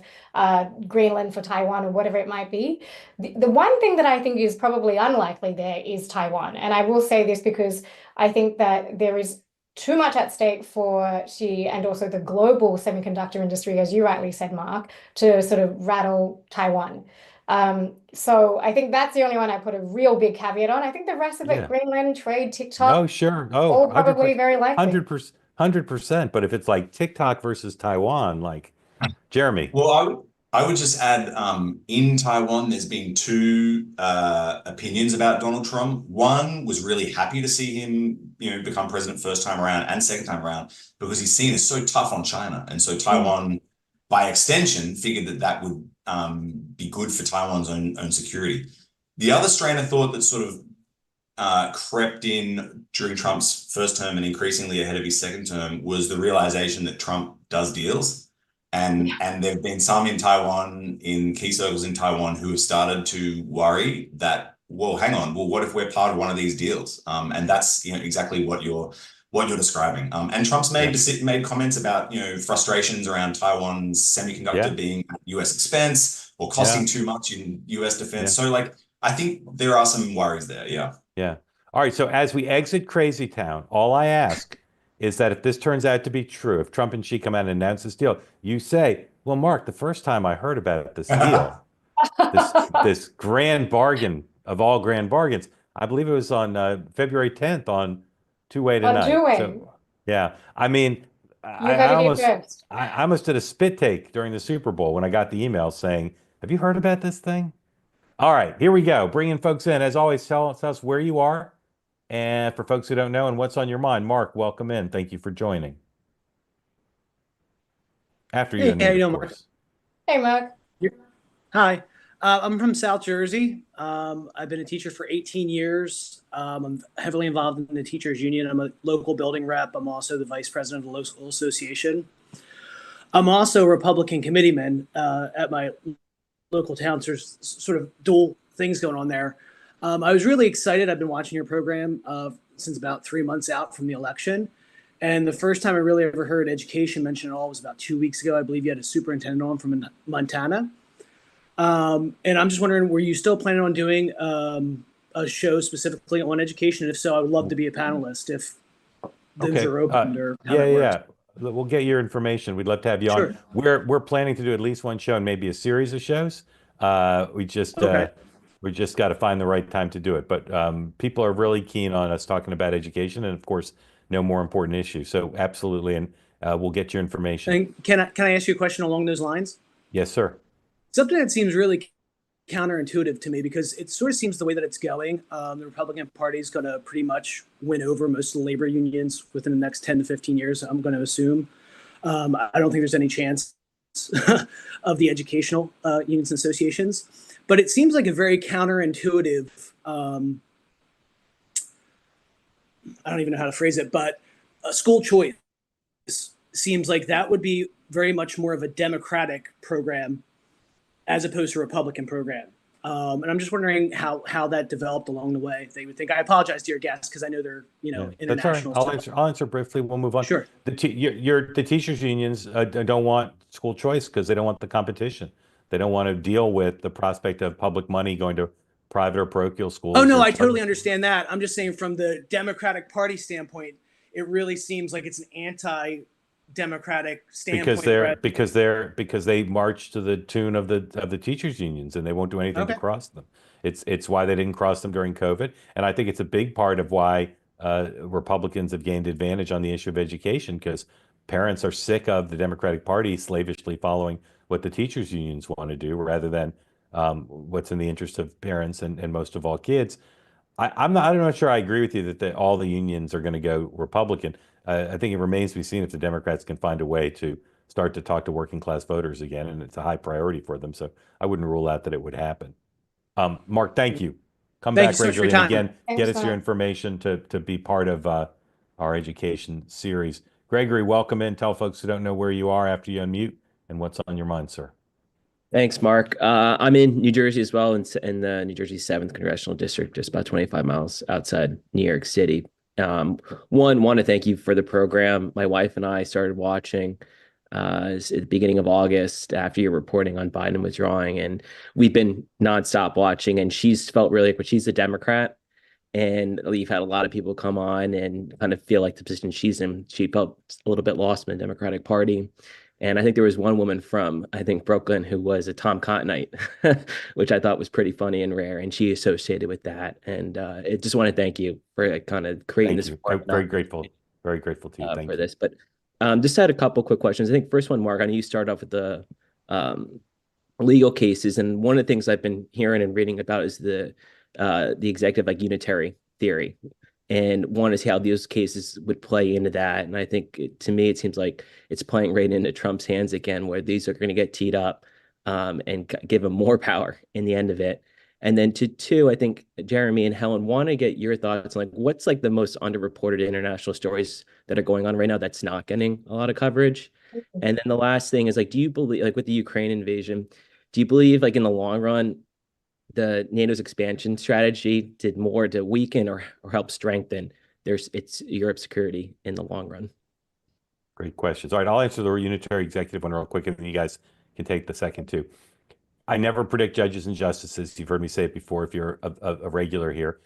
Greenland for Taiwan or whatever it might be. The one thing that I think is probably unlikely there is Taiwan. And I will say this because I think that there is too much at stake for Xi and also the global semiconductor industry, as you rightly said, Mark, to sort of rattle Taiwan. So I think that's the only one I put a real big caveat on. I think the rest of it, Yeah. Greenland, trade, Oh, TikTok, sure. Oh, all probably 100%, very likely. 100%. But if it's like TikTok versus Taiwan, like Jeremy. Well, I would just add, in Taiwan, there's been two opinions about Donald Trump. One was really happy to see him, become president first time around and second time around because he's seen as so tough on China, and so Taiwan, by extension, figured that that would be good for Taiwan's own security. The other strain of thought that sort of crept in during Trump's first term and increasingly ahead of his second term was the realization that Trump does deals. And there have been some in Taiwan, in key circles in Taiwan, who have started to worry that, well, hang on, well, what if we're part of one of these deals? And that's exactly what you're describing. And Trump's made comments about frustrations around Taiwan's semiconductor being at U.S. expense or costing too much in U.S. defense. So like I think there are some worries there. Yeah. Yeah. All right. So as we exit Crazy Town, all I ask is that if this turns out to be true, if Trump and Xi come out and announce this deal, you say, well, Mark, the first time I heard about this deal, this grand bargain of all grand bargains, I believe it was on February 10th on Two-Way Tonight. Two-Way. So, yeah. I mean, You heard it here first. I almost did a spit take during the Super Bowl when I got the email saying, have you heard about this thing? All right, here we go. Bringing folks in. As always, tell us where you are. And for folks who don't know and what's on your mind, Mark, welcome in. Thank you for joining. After you, Hey, how you doing, of Mark? course. Hey, Mark. Hi, I'm from South Jersey. I've been a teacher for 18 years. I'm heavily involved in the teachers union. I'm a local building rep. I'm also the vice president of the local association. I'm also a Republican committeeman at my local town. So there's sort of dual things going on there. I was really excited. I've been watching your program since about 3 months out from the election. And the first time I really ever heard education mentioned at all was about 2 weeks ago. I believe you had a superintendent on from Montana. And I'm just wondering, were you still planning on doing a show specifically on education? If so, I would love to be a panelist if things are open or how that works. We'll get your information. We'd love to have you on. We're planning to do at least one show and maybe a series of shows. We just got to find the right time to do it. But people are really keen on us talking about education and, of course, no more important issues. So absolutely, and we'll get your information. And can I ask you a question along those lines? Yes, sir. Something that seems really counterintuitive to me, because it sort of seems the way that it's going, the Republican Party is going to pretty much win over most of the labor unions within the next 10 to 15 years, I'm going to assume. I don't think there's any chance of the educational unions and associations. But it seems like a very counterintuitive, I don't even know how to phrase it, but school choice seems like that would be very much more of a Democratic program as opposed to a Republican program. And I'm just wondering how that developed along the way. They would think. I apologize to your guests because I know they're international. That's all right. I'll answer briefly. We'll move on. Sure. The teachers unions don't want school choice because they don't want the competition. They don't want to deal with the prospect of public money going to private or parochial schools. Oh no, I totally understand that. I'm just saying from the Democratic Party standpoint, it really seems like it's an anti-democratic standpoint. Because they march to the tune of the teachers unions and they won't do anything to cross them. It's why they didn't cross them during COVID, and I think it's a big part of why Republicans have gained advantage on the issue of education, because parents are sick of the Democratic Party slavishly following what the teachers unions want to do rather than what's in the interest of parents and most of all kids. I'm not sure I agree with you that all the unions are going to go Republican. I think it remains to be seen if the Democrats can find a way to start to talk to working class voters again, and it's a high priority for them. So I wouldn't rule out that it would happen. Mark, thank you. Come Thank back you so much for your regularly, and time. again, get Thanks, us your Mark. information to be part of our education series. Gregory, welcome in. Tell folks who don't know where you are after you unmute and what's on your mind, sir. Thanks, Mark. I'm in New Jersey as well, in the New Jersey 7th Congressional District, just about 25 miles outside New York City. Want to thank you for the program. My wife and I started watching at the beginning of August after your reporting on Biden withdrawing, and we've been nonstop watching. And she's felt really, but she's a Democrat, and we've had a lot of people come on and kind of feel like the position she's in. She felt a little bit lost in the Democratic Party. And I think there was one woman from, I think, Brooklyn who was a Tom Cottonite, which I thought was pretty funny and rare. And she associated with that. And I just want to thank you for kind of creating Thank this. you. I'm very grateful to you. Thank For you. this. But just had a couple quick questions. I think first one, Mark, I know you started off with the legal cases. And one of the things I've been hearing and reading about is the executive like unitary theory. And one is how those cases would play into that. And I think to me, it seems like it's playing right into Trump's hands again, where these are going to get teed up and give him more power in the end of it. And then to two, I think Jeremy and Helen want to get your thoughts on like what's like the most underreported international stories that are going on right now that's not getting a lot of coverage. And then the last thing is like, do you believe like with the Ukraine invasion, do you believe like in the long run, the NATO's expansion strategy did more to weaken or help strengthen its Europe's security in the long run? Great questions. All right, I'll answer the unitary executive one real quick, and then you guys can take the second two. I never predict judges and justices. You've heard me say it before if you're a regular here.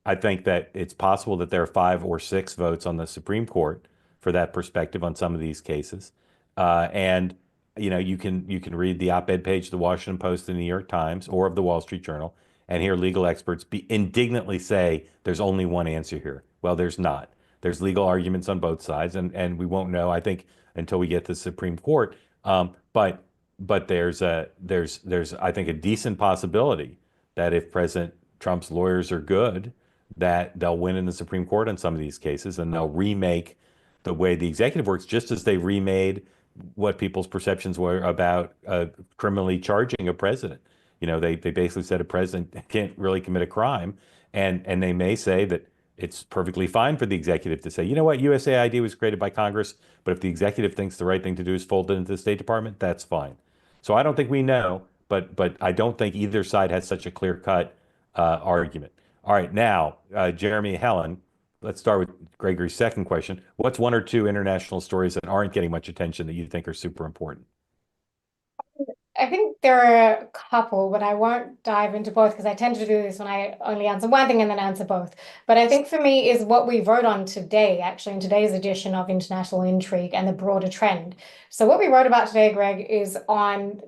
I think that it's possible that there are 5 or 6 votes on the Supreme Court for that perspective on some of these cases. And you can read the op-ed page of the Washington Post and the New York Times or of the Wall Street Journal and hear legal experts indignantly say there's only one answer here. Well, there's not. There's legal arguments on both sides, and we won't know, I think, until we get to the Supreme Court. But there's I think a decent possibility that if President Trump's lawyers are good, that they'll win in the Supreme Court on some of these cases, and they'll remake the way the executive works, just as they remade what people's perceptions were about criminally charging a president. They basically said a president can't really commit a crime, and they may say that it's perfectly fine for the executive to say, you know what, USAID was created by Congress, but if the executive thinks the right thing to do is fold it into the State Department, that's fine. So I don't think we know, but I don't think either side has such a clear-cut argument. All right, now, Jeremy, Helen, let's start with Gregory's second question. What's 1 or 2 international stories that aren't getting much attention that you think are super important? I think there are a couple, but I won't dive into both because I tend to do this when I only answer one thing and then answer both. But I think for me is what we wrote on today, actually, in today's edition of International Intrigue and the broader trend. So what we wrote about today, Greg, is on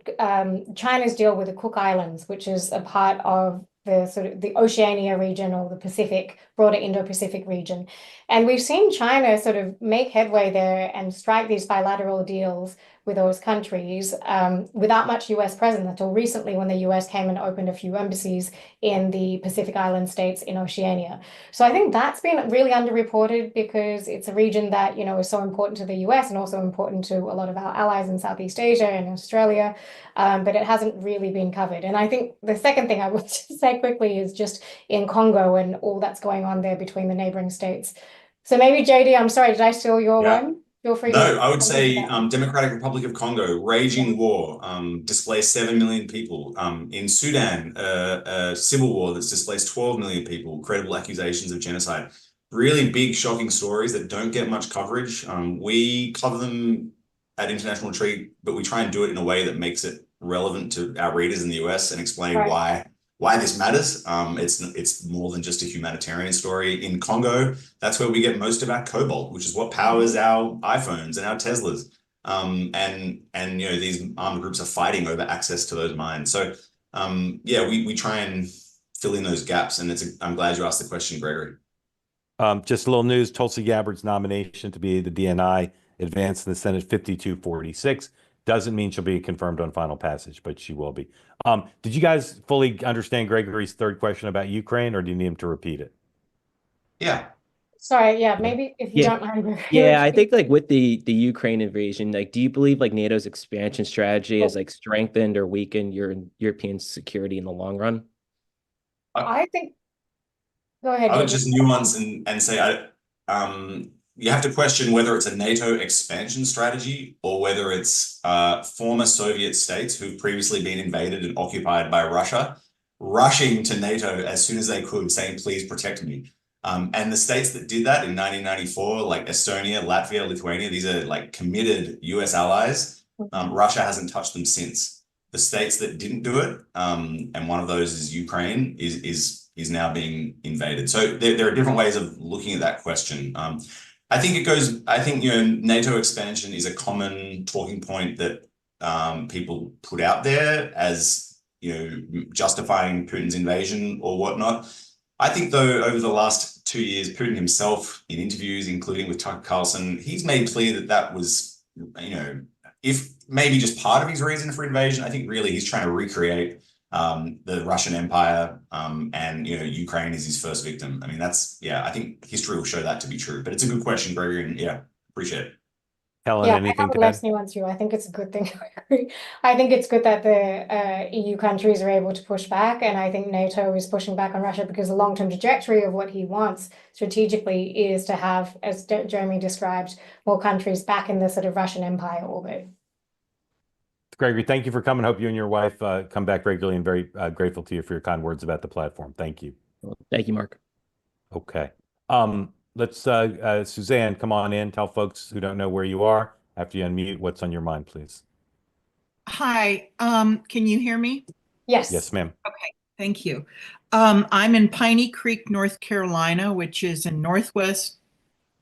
China's deal with the Cook Islands, which is a part of the sort of the Oceania region or the Pacific, broader Indo-Pacific region. And we've seen China sort of make headway there and strike these bilateral deals with those countries without much US presence until recently when the US came and opened a few embassies in the Pacific Island states in Oceania. So I think that's been really underreported because it's a region that, is so important to the US and also important to a lot of our allies in Southeast Asia and Australia, but it hasn't really been covered. And I think the second thing I would say quickly is just in Congo and all that's going on there between the neighboring states. So maybe JD, I'm sorry, did I steal your one? Feel free to. No, I would say Democratic Republic of Congo, raging war, displaced 7 million people. In Sudan, a civil war that's displaced 12 million people, credible accusations of genocide. Really big, shocking stories that don't get much coverage. We cover them at International Intrigue, but we try and do it in a way that makes it relevant to our readers in the US and explain why this matters. It's more than just a humanitarian story. In Congo, that's where we get most of our cobalt, which is what powers our iPhones and our Teslas. And these armed groups are fighting over access to those mines. So we try and fill in those gaps. And I'm glad you asked the question, Gregory. Just a little news, Tulsi Gabbard's nomination to be the DNI advanced in the Senate 52-46. Doesn't mean she'll be confirmed on final passage, but she will be. Did you guys fully understand Gregory's third question about Ukraine, or do you need him to repeat it? Yeah. Sorry, yeah, maybe if you Yeah. don't mind. Yeah, I think like with the Ukraine invasion, like do you believe like NATO's expansion strategy has like strengthened or weakened your European security in the long run? I think, go ahead, I would George. just nuance and say, you have to question whether it's a NATO expansion strategy or whether it's former Soviet states who've previously been invaded and occupied by Russia, rushing to NATO as soon as they could, saying, please protect me. And the states that did that in 1994, like Estonia, Latvia, Lithuania, these are like committed US allies. Russia hasn't touched them since. The states that didn't do it, and one of those is Ukraine, is now being invaded. So there are different ways of looking at that question. I think, NATO expansion is a common talking point that people put out there as, justifying Putin's invasion or whatnot. I think, though, over the last 2 years, Putin himself, in interviews, including with Tucker Carlson, he's made clear that was, if maybe just part of his reason for invasion. I think really he's trying to recreate the Russian Empire, and Ukraine is his first victim. I mean, I think history will show that to be true. But it's a good question, Gregory, and yeah, appreciate it. Helen, Yeah, I anything have to less add? nuance you. I think it's a good thing. I think it's good that the EU countries are able to push back, and I think NATO is pushing back on Russia because the long-term trajectory of what he wants strategically is to have, as Jeremy described, more countries back in the sort of Russian Empire orbit. Gregory, thank you for coming. Hope you and your wife come back regularly, and very grateful to you for your kind words about the platform. Thank you. Well, thank you, Mark. Okay. Let's Suzanne, come on in. Tell folks who don't know where you are after you unmute what's on your mind, please. Hi, can you hear me? Yes. Yes, ma'am. Okay, thank you. I'm in Piney Creek, North Carolina, which is in Northwest,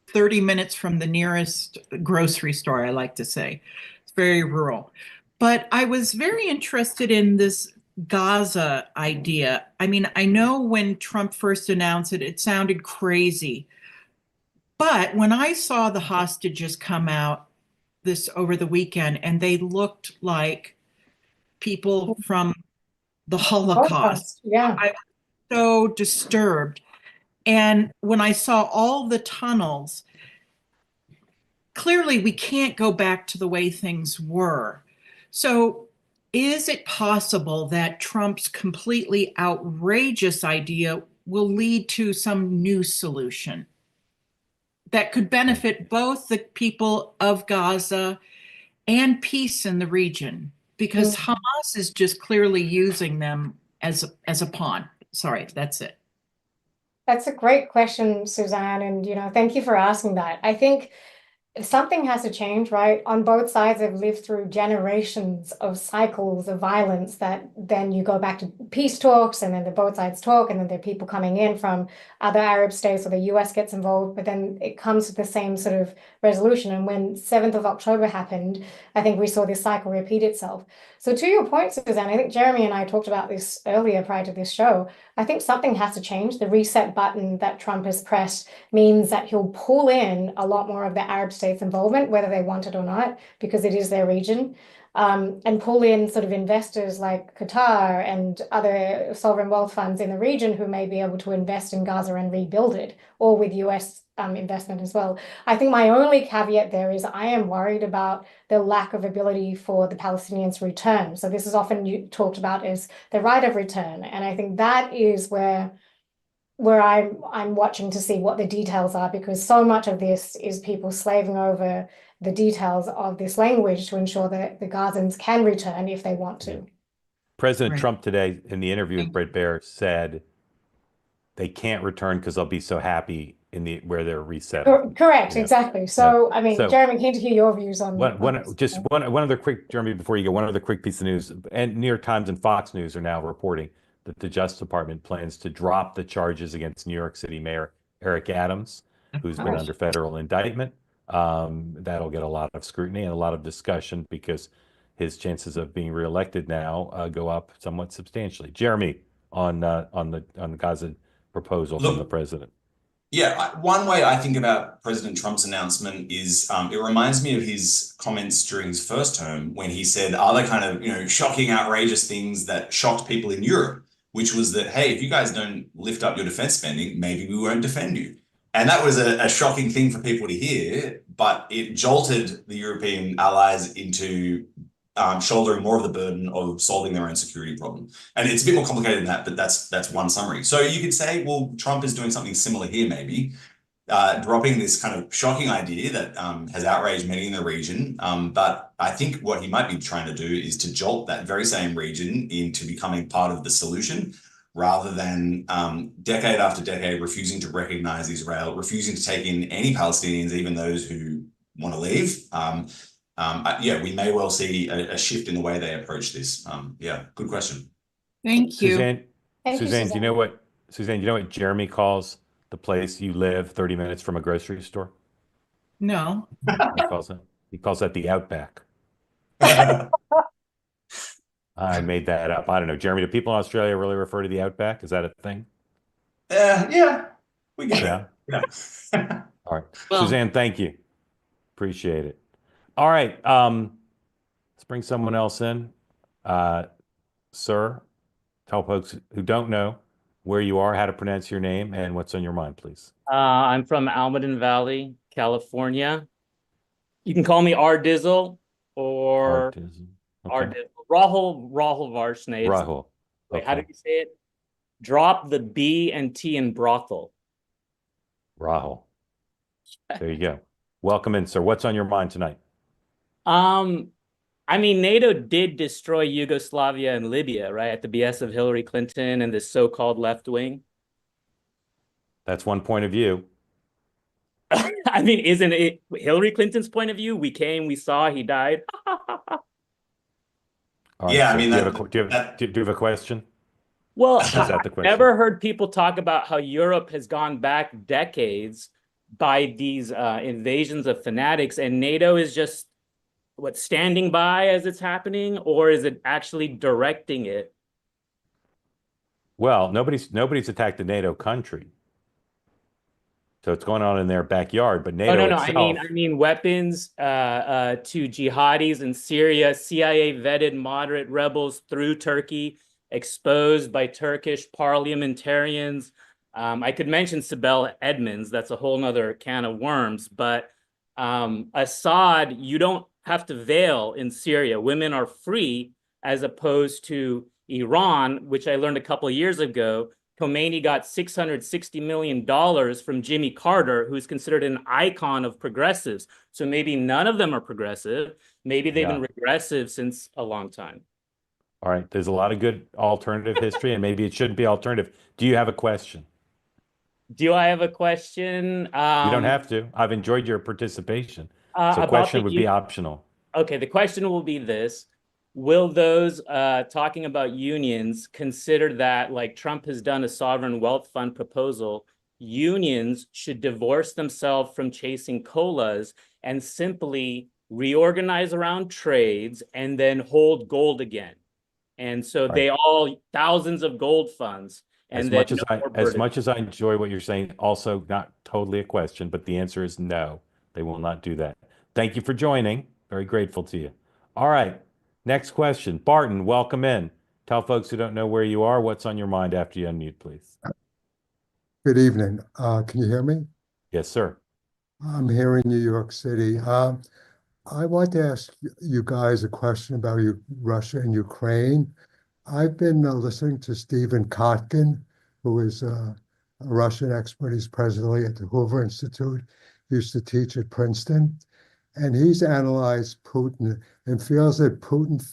30 minutes from the nearest grocery store, I like to say. It's very rural. But I was very interested in this Gaza idea. I mean, I know when Trump first announced it, it sounded crazy. But when I saw the hostages come out over the weekend, and they looked like people from the Holocaust, Yeah. I was so disturbed. And when I saw all the tunnels, clearly we can't go back to the way things were. So is it possible that Trump's completely outrageous idea will lead to some new solution that could benefit both the people of Gaza and peace in the region? Because Hamas is just clearly using them as a pawn. Sorry, that's it. That's a great question, Suzanne, and thank you for asking that. I think something has to change, right? On both sides have lived through generations of cycles of violence that then you go back to peace talks, and then the both sides talk, and then there are people coming in from other Arab states, or the US gets involved, but then it comes to the same sort of resolution. And when 7th of October happened, I think we saw this cycle repeat itself. So to your point, Suzanne, I think Jeremy and I talked about this earlier prior to this show. I think something has to change. The reset button that Trump has pressed means that he'll pull in a lot more of the Arab states' involvement, whether they want it or not, because it is their region, and pull in sort of investors like Qatar and other sovereign wealth funds in the region who may be able to invest in Gaza and rebuild it, or with US investment as well. I think my only caveat there is I am worried about the lack of ability for the Palestinians to return. So this is often talked about as the right of return. And I think that is where I'm watching to see what the details are, because so much of this is people slaving over the details of this language to ensure that the Gazans can return if they want to. President Trump today in the interview with Bret Baier said they can't return because they'll be so happy where they're resettled. Correct, exactly. So, I mean, So- Jeremy, keen to hear your views on One this. other quick, Jeremy, before you go, one other quick piece of news. And New York Times and Fox News are now reporting that the Justice Department plans to drop the charges against New York City Mayor Eric Adams, who's been under federal indictment. That'll get a lot of scrutiny and a lot of discussion because his chances of being reelected now go up somewhat substantially. Jeremy, on the Gaza proposal from the president. Yeah, one way I think about President Trump's announcement is it reminds me of his comments during his first term when he said other kind of, shocking, outrageous things that shocked people in Europe, which was that, hey, if you guys don't lift up your defense spending, maybe we won't defend you. And that was a shocking thing for people to hear, but it jolted the European allies into shouldering more of the burden of solving their own security problem. And it's a bit more complicated than that, but that's one summary. So you could say, well, Trump is doing something similar here, maybe, dropping this kind of shocking idea that has outraged many in the region. But I think what he might be trying to do is to jolt that very same region into becoming part of the solution, rather than decade after decade refusing to recognize Israel, refusing to take in any Palestinians, even those who want to leave. Yeah, we may well see a shift in the way they approach this. Yeah, good question. Thank you. Suzanne, Thank you, Suzanne, do you know Suzanne. Suzanne, you know what Jeremy calls the place you live 30 minutes from a grocery store? No. He calls that the Outback. I made that up. I don't know. Jeremy, do people in Australia really refer to the Outback? Is that a thing? Yeah, we get it. Yeah. All right. Well- Suzanne, thank you. Appreciate it. All right. Let's bring someone else in. Sir, tell folks who don't know where you are, how to pronounce your name, and what's on your mind, please. I'm from Almaden Valley, California. You can call me R Dizzle or Artisan. R Okay. Dizzle. Rahul Varshney. Rahul. Wait, how Okay. do you say it? Drop the B and T in brothel. Rahul. There you go. Welcome in, sir. What's on your mind tonight? I mean, NATO did destroy Yugoslavia and Libya, right, at the behest of Hillary Clinton and the so-called left wing. That's one point of view. I mean, isn't it Hillary Clinton's point of view? We came, we saw, he died. All right, Yeah, sir. I mean, do you have a question? Well, Is that the I've question? never heard people talk about how Europe has gone back decades by these invasions of fanatics, and NATO is just standing by as it's happening, or is it actually directing it? Well, nobody's attacked a NATO country. So it's going on in their backyard, but NATO Oh, no. itself. I mean weapons to jihadis in Syria, CIA vetted moderate rebels through Turkey, exposed by Turkish parliamentarians. I could mention Sibel Edmonds. That's a whole nother can of worms. But Assad, you don't have to veil in Syria. Women are free, as opposed to Iran, which I learned a couple of years ago. Khomeini got $660 million from Jimmy Carter, who's considered an icon of progressives. So maybe none of them are progressive. Maybe they've been regressive since a long time. All right. There's a lot of good alternative history, and maybe it shouldn't be alternative. Do you have a question? Do I have a question? You don't have to. I've enjoyed your participation. So About question the would be optional. Okay, the question will be this. Will those talking about unions consider that, like Trump has done a sovereign wealth fund proposal, unions should divorce themselves from chasing COLAs and simply reorganize around trades and then hold gold again? And so they all, thousands of gold funds. And As much as I enjoy what you're saying, also not totally a question, but the answer is no, they will not do that. Thank you for joining. Very grateful to you. All right. Next question. Barton, welcome in. Tell folks who don't know where you are, what's on your mind after you unmute, please. Good evening. Can you hear me? Yes, sir. I'm here in New York City. I want to ask you guys a question about Russia and Ukraine. I've been listening to Stephen Kotkin, who is a Russian expert. He's presently at the Hoover Institute. He used to teach at Princeton. And he's analyzed Putin and feels that Putin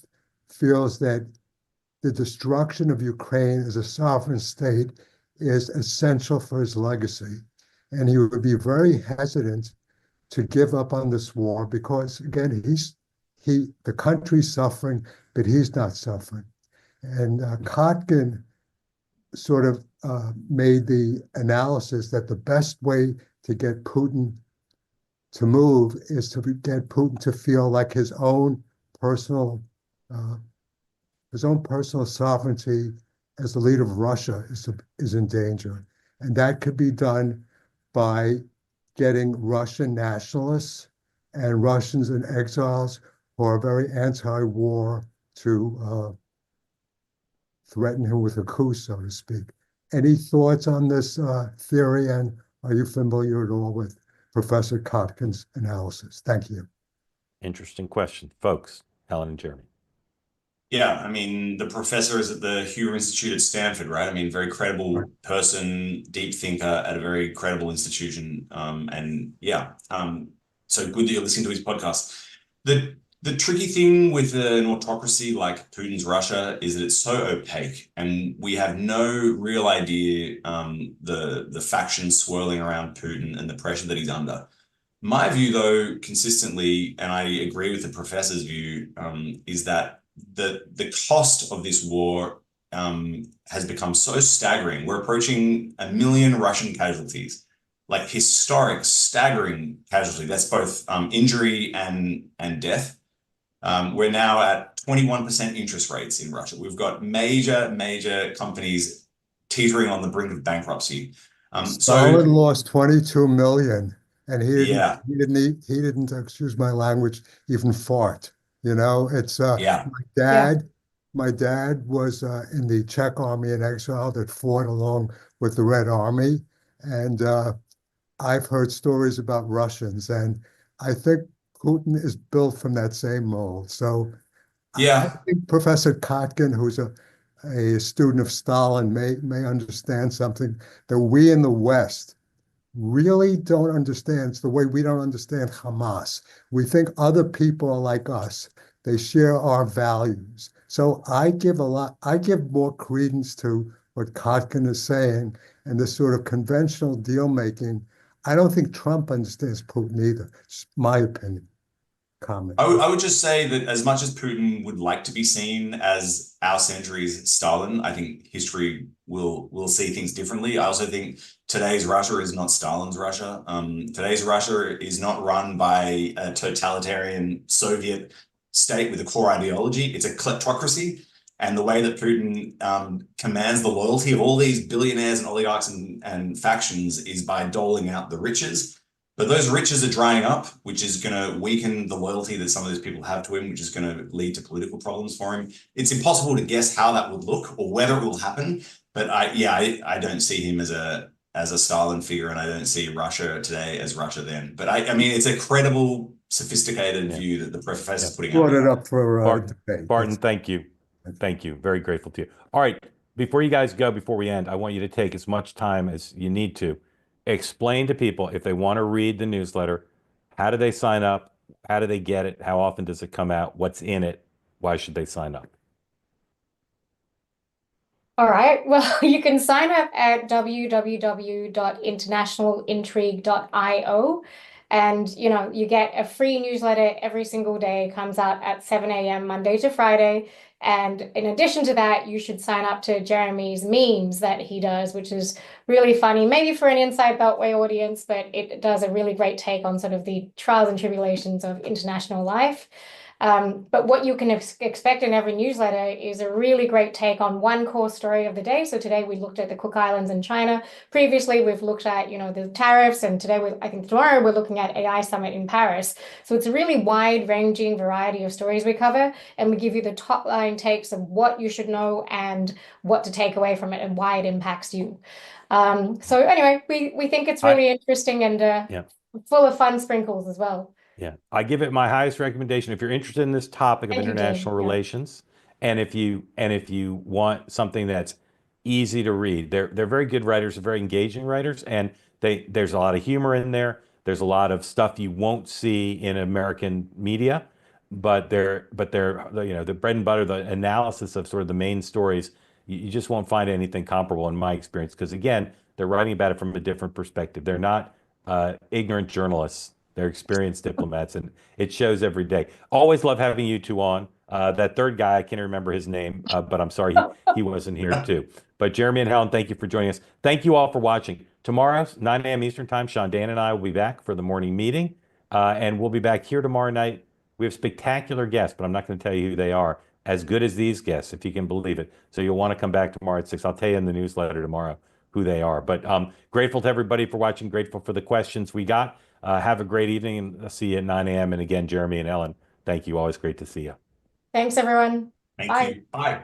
feels that the destruction of Ukraine as a sovereign state is essential for his legacy. And he would be very hesitant to give up on this war because, again, the country's suffering, but he's not suffering. And Kotkin sort of made the analysis that the best way to get Putin to move is to get Putin to feel like his own personal sovereignty as the leader of Russia is in danger. And that could be done by getting Russian nationalists and Russians in exiles who are very anti-war to threaten him with a coup, so to speak. Any thoughts on this theory, and are you familiar at all with Professor Kotkin's analysis? Thank you. Interesting question, folks. Helen and Jeremy. Yeah, I mean, the professor is at the Hoover Institute at Stanford, right? I mean, very credible person, deep thinker at a very credible institution. And yeah, so good that you're listening to his podcast. The tricky thing with an autocracy like Putin's Russia is that it's so opaque, and we have no real idea the factions swirling around Putin and the pressure that he's under. My view, though, consistently, and I agree with the professor's view, is that the cost of this war has become so staggering. We're approaching 1 million Russian casualties, like historic, staggering casualty. That's both injury and death. We're now at 21% interest rates in Russia. We've got major companies teetering on the brink of bankruptcy. Stalin lost 22 million, and he didn't, excuse my language, even fart. You know, it's my dad was in the Czech army in exile that fought along with the Red Army, and I've heard stories about Russians, and I think Putin is built from that same mold. So I think Professor Kotkin, who's a student of Stalin, may understand something that we in the West really don't understand. It's the way we don't understand Hamas. We think other people are like us. They share our values. So I give more credence to what Kotkin is saying and this sort of conventional deal making. I don't think Trump understands Putin either. It's my opinion. Comment. I would just say that as much as Putin would like to be seen as our century's Stalin, I think history will see things differently. I also think today's Russia is not Stalin's Russia. Today's Russia is not run by a totalitarian Soviet state with a core ideology. It's a kleptocracy. And the way that Putin commands the loyalty of all these billionaires and oligarchs and factions is by doling out the riches. But those riches are drying up, which is going to weaken the loyalty that some of those people have to him, which is going to lead to political problems for him. It's impossible to guess how that would look or whether it will happen. But I don't see him as a Stalin figure, and I don't see Russia today as Russia then. But I mean, it's a credible, sophisticated view that the professor is putting out. Brought it up for debate. Barton, thank you. Thank you. Very grateful to you. All right. Before you guys go, before we end, I want you to take as much time as you need to explain to people, if they want to read the newsletter, how do they sign up? How do they get it? How often does it come out? What's in it? Why should they sign up? All right. Well, you can sign up at www.internationalintrigue.io. And, you get a free newsletter every single day, comes out at 7 a.m. Monday to Friday. And in addition to that, you should sign up to Jeremy's memes that he does, which is really funny, maybe for an Inside Beltway audience, but it does a really great take on sort of the trials and tribulations of international life. But what you can expect in every newsletter is a really great take on one core story of the day. So today we looked at the Cook Islands and China. Previously, we've looked at, the tariffs, and today, I think tomorrow we're looking at AI Summit in Paris. So it's a really wide-ranging variety of stories we cover, and we give you the top line takes of what you should know and what to take away from it and why it impacts you. So anyway, we think it's really interesting and full of fun sprinkles as well. Yeah, I give it my highest recommendation. If you're interested in this topic of international relations, and if you want something that's easy to read, they're very good writers, very engaging writers, and there's a lot of humor in there. There's a lot of stuff you won't see in American media, but they're the bread and butter, the analysis of sort of the main stories. You just won't find anything comparable in my experience, because again, they're writing about it from a different perspective. They're not ignorant journalists. They're experienced diplomats, and it shows every day. Always love having you two on. That third guy, I can't remember his name, but I'm sorry he wasn't here too. But Jeremy and Helen, thank you for joining us. Thank you all for watching. Tomorrow, 9 a.m. Eastern Time, Sean Dan and I will be back for the morning meeting, and we'll be back here tomorrow night. We have spectacular guests, but I'm not going to tell you who they are. As good as these guests, if you can believe it. So you'll want to come back tomorrow at 6. I'll tell you in the newsletter tomorrow who they are. But grateful to everybody for watching, grateful for the questions we got. Have a great evening, and I'll see you at 9 a.m. And again, Jeremy and Ellen, thank you. Always great to see you. Thanks, everyone. Thank Bye. you. Bye.